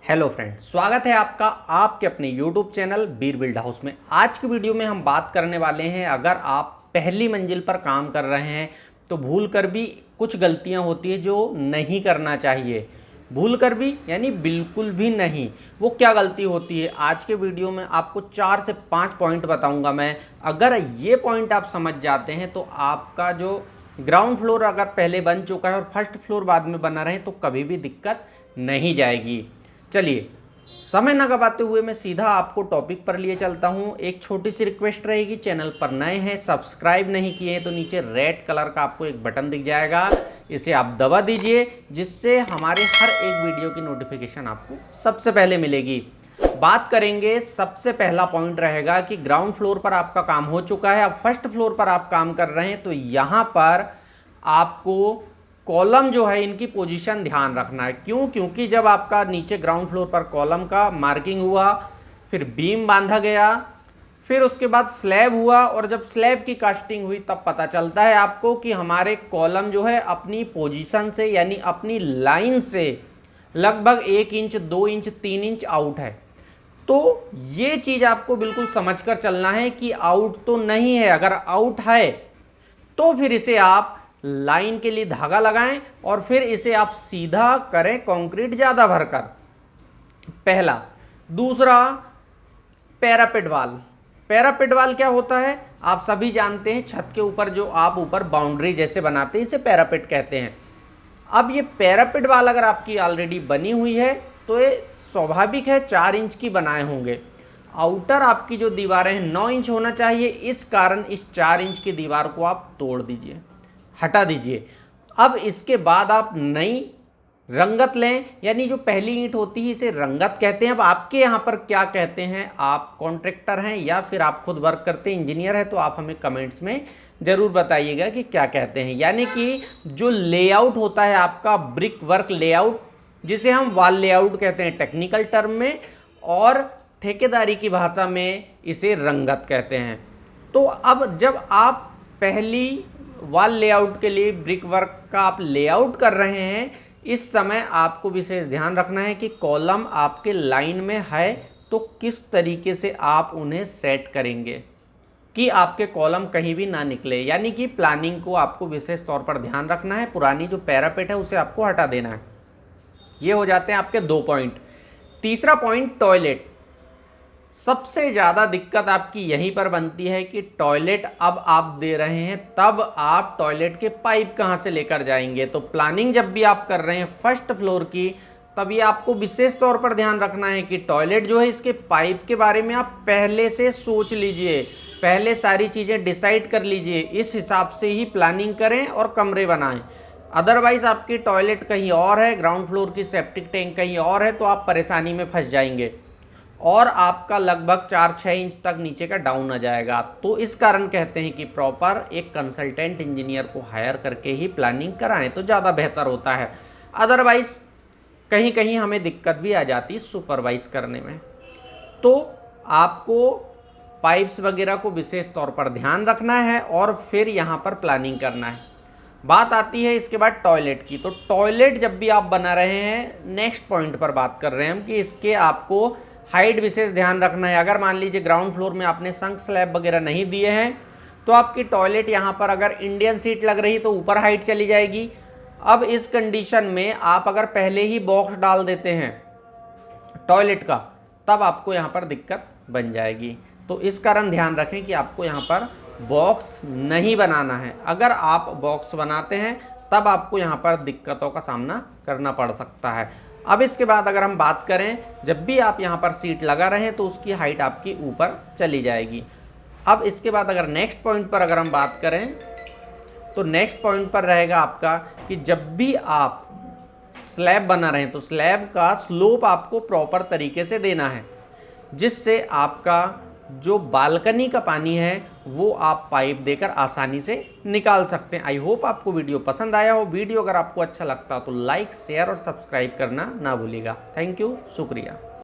Hello friends, स्वागत है आपका आपके अपने यूट्यूब चैनल बीर बिल्ड हाउस में। आज की वीडियो में हम बात करने वाले हैं, अगर आप पहली मंजिल पर काम कर रहे हैं तो भूल कर भी कुछ गलतियां होती है जो नहीं करना चाहिए। भूल कर भी यानी बिल्कुल भी नहीं। वो क्या गलती होती है, आज के वीडियो में आपको 4 से 5 पॉइंट बताऊंगा मैं। अगर ये पॉइंट आप समझ जाते हैं तो आपका जो ग्राउंड फ्लोर अगर पहले बन चुका है और फर्स्ट फ्लोर बाद में बना रहे तो कभी भी दिक्कत नहीं जाएगी। चलिए, समय न गवाते हुए मैं सीधा आपको टॉपिक पर लिए चलता हूं। एक छोटी सी रिक्वेस्ट रहेगी, चैनल पर नए हैं, सब्सक्राइब नहीं किए हैं तो नीचे रेड कलर का आपको एक बटन दिख जाएगा, इसे आप दबा दीजिए, जिससे हमारे हर एक वीडियो की नोटिफिकेशन आपको सबसे पहले मिलेगी। बात करेंगे, सबसे पहला पॉइंट रहेगा कि ग्राउंड फ्लोर पर आपका काम हो चुका है, अब फर्स्ट फ्लोर पर आप काम कर रहे हैं तो यहाँ पर आपको कॉलम जो है इनकी पोजीशन ध्यान रखना है। क्यों? क्योंकि जब आपका नीचे ग्राउंड फ्लोर पर कॉलम का मार्किंग हुआ, फिर बीम बांधा गया, फिर उसके बाद स्लैब हुआ, और जब स्लैब की कास्टिंग हुई तब पता चलता है आपको कि हमारे कॉलम जो है अपनी पोजीशन से यानी अपनी लाइन से लगभग 1 इंच 2 इंच 3 इंच आउट है। तो ये चीज़ आपको बिल्कुल समझकर चलना है कि आउट तो नहीं है। अगर आउट है तो फिर इसे आप लाइन के लिए धागा लगाएं और फिर इसे आप सीधा करें कंक्रीट ज्यादा भरकर। पहला। दूसरा, पैरापेट वाल। पैरापेट वाल क्या होता है आप सभी जानते हैं, छत के ऊपर जो आप ऊपर बाउंड्री जैसे बनाते हैं इसे पैरापेट कहते हैं। अब ये पैरापेट वाल अगर आपकी ऑलरेडी बनी हुई है तो ये स्वाभाविक है 4 इंच की बनाए होंगे। आउटर आपकी जो दीवारें हैं 9 इंच होना चाहिए, इस कारण इस 4 इंच की दीवार को आप तोड़ दीजिए, हटा दीजिए। अब इसके बाद आप नई रंगत लें, यानी जो पहली ईंट होती है इसे रंगत कहते हैं। अब आपके यहाँ पर क्या कहते हैं, आप कॉन्ट्रैक्टर हैं या फिर आप खुद वर्क करते हैं, इंजीनियर हैं, तो आप हमें कमेंट्स में ज़रूर बताइएगा कि क्या कहते हैं। यानी कि जो लेआउट होता है आपका ब्रिक वर्क लेआउट, जिसे हम वॉल लेआउट कहते हैं टेक्निकल टर्म में, और ठेकेदारी की भाषा में इसे रंगत कहते हैं। तो अब जब आप पहली वॉल लेआउट के लिए ब्रिक वर्क का आप लेआउट कर रहे हैं, इस समय आपको विशेष ध्यान रखना है कि कॉलम आपके लाइन में है तो किस तरीके से आप उन्हें सेट करेंगे कि आपके कॉलम कहीं भी ना निकले। यानी कि प्लानिंग को आपको विशेष तौर पर ध्यान रखना है। पुरानी जो पैरापेट है उसे आपको हटा देना है। ये हो जाते हैं आपके 2 पॉइंट। तीसरा पॉइंट, टॉयलेट। सबसे ज़्यादा दिक्कत आपकी यहीं पर बनती है कि टॉयलेट अब आप दे रहे हैं, तब आप टॉयलेट के पाइप कहाँ से लेकर जाएंगे। तो प्लानिंग जब भी आप कर रहे हैं फर्स्ट फ्लोर की, तब ये आपको विशेष तौर पर ध्यान रखना है कि टॉयलेट जो है इसके पाइप के बारे में आप पहले से सोच लीजिए, पहले सारी चीज़ें डिसाइड कर लीजिए, इस हिसाब से ही प्लानिंग करें और कमरे बनाएं। अदरवाइज आपकी टॉयलेट कहीं और है, ग्राउंड फ्लोर की सेप्टिक टैंक कहीं और है, तो आप परेशानी में फंस जाएंगे और आपका लगभग 4-6 इंच तक नीचे का डाउन आ जाएगा। तो इस कारण कहते हैं कि प्रॉपर एक कंसल्टेंट इंजीनियर को हायर करके ही प्लानिंग कराएं तो ज़्यादा बेहतर होता है। अदरवाइज कहीं कहीं हमें दिक्कत भी आ जाती है सुपरवाइज करने में। तो आपको पाइप्स वगैरह को विशेष तौर पर ध्यान रखना है और फिर यहाँ पर प्लानिंग करना है। बात आती है इसके बाद टॉयलेट की। तो टॉयलेट जब भी आप बना रहे हैं, नेक्स्ट पॉइंट पर बात कर रहे हैं हम कि इसके आपको हाइट विशेष ध्यान रखना है। अगर मान लीजिए ग्राउंड फ्लोर में आपने संक स्लैब वगैरह नहीं दिए हैं तो आपकी टॉयलेट यहाँ पर अगर इंडियन सीट लग रही तो ऊपर हाइट चली जाएगी। अब इस कंडीशन में आप अगर पहले ही बॉक्स डाल देते हैं टॉयलेट का, तब आपको यहाँ पर दिक्कत बन जाएगी। तो इस कारण ध्यान रखें कि आपको यहाँ पर बॉक्स नहीं बनाना है। अगर आप बॉक्स बनाते हैं तब आपको यहाँ पर दिक्कतों का सामना करना पड़ सकता है। अब इसके बाद अगर हम बात करें, जब भी आप यहाँ पर सीट लगा रहे हैं तो उसकी हाइट आपकी ऊपर चली जाएगी। अब इसके बाद अगर नेक्स्ट पॉइंट पर अगर हम बात करें तो नेक्स्ट पॉइंट पर रहेगा आपका कि जब भी आप स्लैब बना रहे हैं तो स्लैब का स्लोप आपको प्रॉपर तरीके से देना है, जिससे आपका जो बालकनी का पानी है वो आप पाइप देकर आसानी से निकाल सकते हैं। आई होप आपको वीडियो पसंद आया हो। वीडियो अगर आपको अच्छा लगता हो तो लाइक, शेयर और सब्सक्राइब करना ना भूलिएगा। थैंक यू, शुक्रिया।